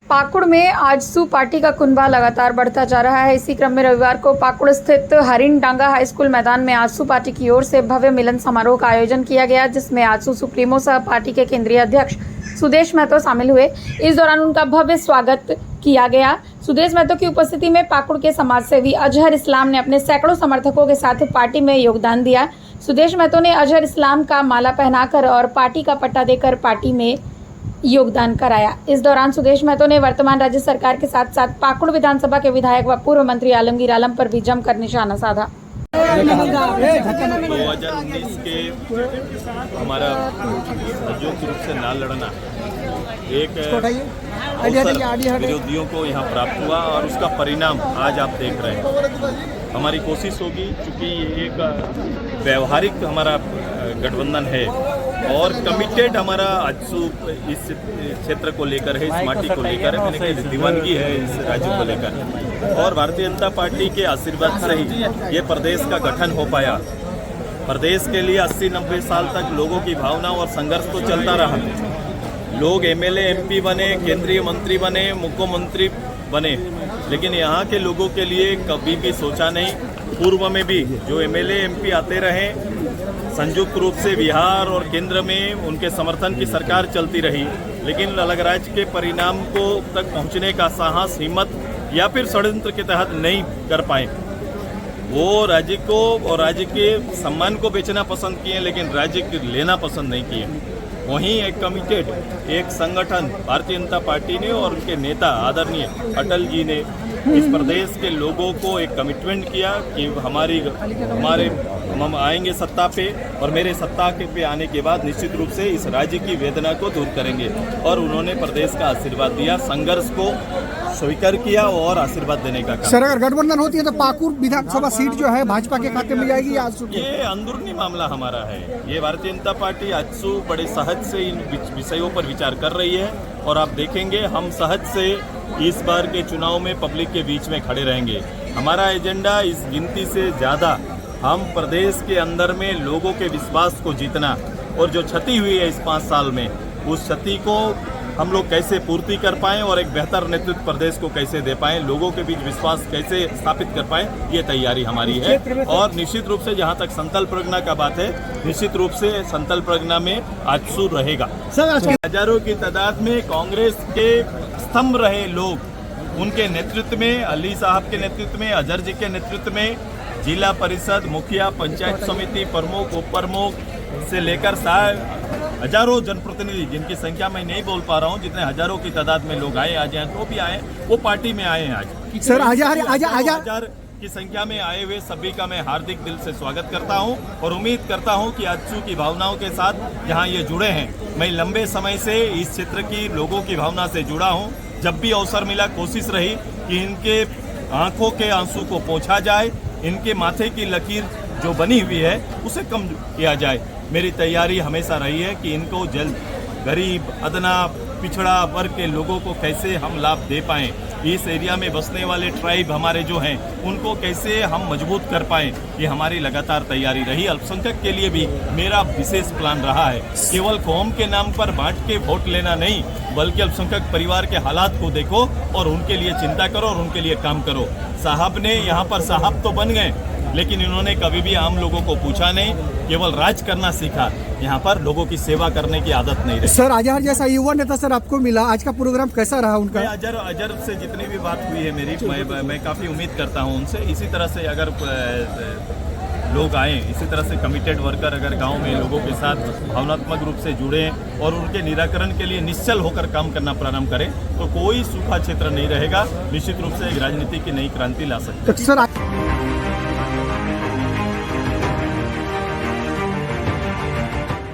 पाकुड़ में आजसू पार्टी का कुनबा लगातार बढ़ता जा रहा है। इसी क्रम में रविवार को पाकुड़ स्थित हरिन डांगा हाई स्कूल मैदान में आजसू पार्टी की ओर से भव्य मिलन समारोह का आयोजन किया गया, जिसमें आजसू सुप्रीमो सह पार्टी के केंद्रीय अध्यक्ष सुदेश महतो शामिल हुए। इस दौरान उनका भव्य स्वागत किया गया। सुदेश महतो की उपस्थिति में पाकुड़ के समाजसेवी अजहर इस्लाम ने अपने सैकड़ों समर्थकों के साथ पार्टी में योगदान दिया। सुदेश महतो ने अजहर इस्लाम का माला पहनाकर और पार्टी का पट्टा देकर पार्टी में योगदान कराया। इस दौरान सुदेश महतो ने वर्तमान राज्य सरकार के साथ साथ पाकुड़ विधानसभा के विधायक व पूर्व मंत्री आलमगीर आलम पर भी जमकर निशाना साधा। 2019 के हमारा संयुक्त रूप से ना लड़ना एक विरोधियों को यहाँ प्राप्त हुआ और उसका परिणाम आज आप देख रहे हैं। हमारी कोशिश होगी, चूँकि एक व्यवहारिक हमारा गठबंधन है और कमिटेड हमारा आजसू इस क्षेत्र को लेकर है, इस माटी को लेकर है, मैंने कहा दीवानगी है इस राज्य को लेकर। और भारतीय जनता पार्टी के आशीर्वाद से ही ये प्रदेश का गठन हो पाया। प्रदेश के लिए 80-90 साल तक लोगों की भावना और संघर्ष तो चलता रहा। लोग एमएलए एमपी बने, केंद्रीय मंत्री बने, मुख्यमंत्री बने, लेकिन यहाँ के लोगों के लिए कभी भी सोचा नहीं। पूर्व में भी जो एमएलए एमपी आते रहे, संयुक्त रूप से बिहार और केंद्र में उनके समर्थन की सरकार चलती रही, लेकिन अलग राज्य के परिणाम को तक पहुँचने का साहस, हिम्मत या फिर षड्यंत्र के तहत नहीं कर पाए। वो राज्य को और राज्य के सम्मान को बेचना पसंद किए, लेकिन राज्य को लेना पसंद नहीं किए। वहीं एक कमिटेड एक संगठन भारतीय जनता पार्टी ने और उनके नेता आदरणीय अटल जी ने इस प्रदेश के लोगों को एक कमिटमेंट किया कि हम आएंगे सत्ता पे और मेरे सत्ता के पे आने के बाद निश्चित रूप से इस राज्य की वेदना को दूर करेंगे। और उन्होंने प्रदेश का आशीर्वाद दिया, संघर्ष को स्वीकार किया और आशीर्वाद देने का काम। सर, अगर गठबंधन होती है तो पाकुड़ विधानसभा सीट जो है भाजपा के खाते में जाएगी या आजसू? ये अंदरूनी मामला हमारा है। ये भारतीय जनता पार्टी आजसू बड़े सहज से इन विषयों पर विचार कर रही है और आप देखेंगे हम सहज से इस बार के चुनाव में पब्लिक के बीच में खड़े रहेंगे। हमारा एजेंडा इस गिनती से ज़्यादा हम प्रदेश के अंदर में लोगों के विश्वास को जीतना और जो क्षति हुई है इस 5 साल में, उस क्षति को हम लोग कैसे पूर्ति कर पाएं और एक बेहतर नेतृत्व प्रदेश को कैसे दे पाएं, लोगों के बीच विश्वास कैसे स्थापित कर पाएं, ये तैयारी हमारी है। और निश्चित रूप से जहां तक संतल प्रज्ञा का बात है, निश्चित रूप से संतल प्रज्ञा में आजसू रहेगा। हजारों की तादाद में कांग्रेस के स्तंभ रहे लोग, उनके नेतृत्व में, अली साहब के नेतृत्व में, अजहर जी के नेतृत्व में जिला परिषद, मुखिया, पंचायत समिति प्रमुख, उप प्रमुख से लेकर हजारों जनप्रतिनिधि, जिनकी संख्या मैं नहीं बोल पा रहा हूं, जितने हजारों की तादाद में लोग आए आज, तो भी आए, वो पार्टी में आए हैं आज। सर, हजार की संख्या में आए हुए सभी का मैं हार्दिक दिल से स्वागत करता हूं और उम्मीद करता हूं कि आजसू की भावनाओं के साथ जहां ये जुड़े हैं, मैं लंबे समय से इस क्षेत्र की लोगों की भावना से जुड़ा हूं। जब भी अवसर मिला, कोशिश रही कि इनके आंखों के आंसू को पोंछा जाए, इनके माथे की लकीर जो बनी हुई है उसे कम किया जाए। मेरी तैयारी हमेशा रही है कि इनको जल्द गरीब, अदना, पिछड़ा वर्ग के लोगों को कैसे हम लाभ दे पाएं, इस एरिया में बसने वाले ट्राइब हमारे जो हैं उनको कैसे हम मजबूत कर पाएं, ये हमारी लगातार तैयारी रही। अल्पसंख्यक के लिए भी मेरा विशेष प्लान रहा है। केवल कौम के नाम पर बांट के वोट लेना नहीं, बल्कि अल्पसंख्यक परिवार के हालात को देखो और उनके लिए चिंता करो और उनके लिए काम करो। साहब ने यहाँ पर साहब तो बन गए, लेकिन इन्होंने कभी भी आम लोगों को पूछा नहीं, केवल राज करना सीखा। यहाँ पर लोगों की सेवा करने की आदत नहीं रही। सर, अजहर जैसा युवा नेता सर आपको मिला, आज का प्रोग्राम कैसा रहा उनका? अजहर से जितनी भी बात हुई है मेरी, मैं काफ़ी उम्मीद करता हूँ उनसे। इसी तरह से अगर लोग आए, इसी तरह से कमिटेड वर्कर अगर गांव में लोगों के साथ भावनात्मक रूप से जुड़े और उनके निराकरण के लिए निश्चल होकर काम करना प्रारंभ करें, तो कोई सूखा क्षेत्र नहीं रहेगा। निश्चित रूप से एक राजनीति की नई क्रांति ला सकते हैं। सर,